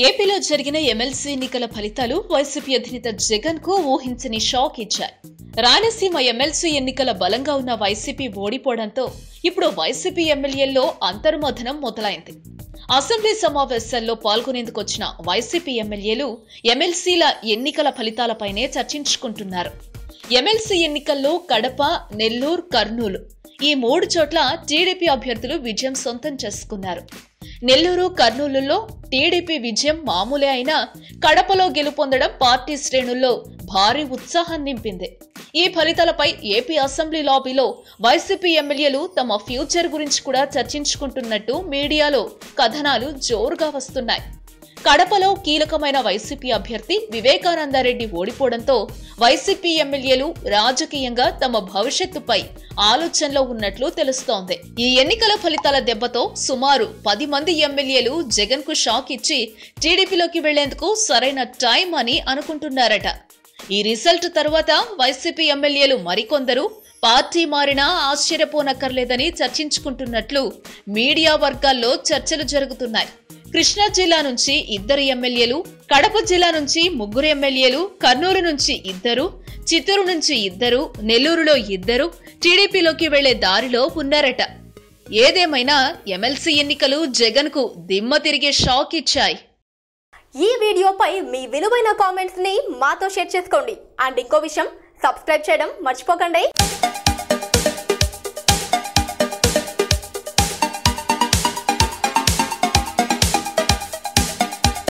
ఏపీలో జరిగిన ఎమ్మెల్సీ ఎన్నికల ఫలితాలు వైసీపీ అధినేత జగన్ కు ఊహించని షాక్ ఇచ్చాయి. రాయలసీమ ఎమ్మెల్సీ ఎన్నికల బలంగా ఉన్న వైసీపీ ఓడిపోవడంతో ఇప్పుడు వైసీపీ ఎమ్మెల్యేల్లో అంతర్మథనం మొదలైంది. అసెంబ్లీ సమావేశాల్లో పాల్గొనేందుకు వచ్చిన వైసీపీ ఎమ్మెల్యేలు ఎమ్మెల్సీల ఎన్నికల ఫలితాలపైనే చర్చించుకుంటున్నారు. ఎమ్మెల్సీ ఎన్నికల్లో కడప, నెల్లూరు, కర్నూలు ఈ 3 చోట్ల టీడీపీ అభ్యర్థులు విజయం సొంతం చేసుకున్నారు. నెల్లూరు, కర్నూలులో టీడీపీ విజయం మామూలే అయినా కడపలో గెలుపొందడం పార్టీ శ్రేణుల్లో భారీ ఉత్సాహం నింపింది. ఈ ఫలితాలపై ఏపీ అసెంబ్లీ లాబీలో వైసీపీ ఎమ్మెల్యేలు తమ ఫ్యూచర్ గురించి కూడా చర్చించుకుంటున్నట్టు మీడియాలో కథనాలు జోరుగా వస్తున్నాయి. కడపలో కీలకమైన వైసీపీ అభ్యర్థి వివేకానందరెడ్డి ఓడిపోవడంతో వైసీపీ ఎమ్మెల్యేలు రాజకీయంగా తమ భవిష్యత్తుపై ఆలోచనలో ఉన్నట్లు తెలుస్తోంది. ఈ ఎన్నికల ఫలితాల దెబ్బతో సుమారు 10 మంది ఎమ్మెల్యేలు జగన్ కు షాక్ ఇచ్చి టీడీపీలోకి వెళ్లేందుకు సరైన టైం అని అనుకుంటున్నారట. ఈ రిజల్ట్ తర్వాత వైసీపీ ఎమ్మెల్యేలు మరికొందరు పార్టీ మారినా ఆశ్చర్యపోనక్కర్లేదని చర్చించుకుంటున్నట్లు మీడియా వర్గాల్లో చర్చలు జరుగుతున్నాయి. కృష్ణా జిల్లా నుంచి 2 ఎమ్మెల్యేలు, కడప జిల్లా నుంచి 3 ఎమ్మెల్యేలు, కర్నూలు నుంచి 2, చిత్తూరు నుంచి 2, నెల్లూరులో 2 టీడీపీలోకి వెళ్లే దారిలో ఉన్నారట. ఏదేమైనా ఎమ్మెల్సీ ఎన్నికలు జగన్ కు దిమ్మ తిరిగే షాక్ ఇచ్చాయి. ఈ వీడియోపై మీ విలువైన కామెంట్స్ ని మాతో షేర్ చేసుకోండి. అండ్ ఇంకో విషయం, సబ్స్క్రైబ్ చేయడం మర్చిపోకండి.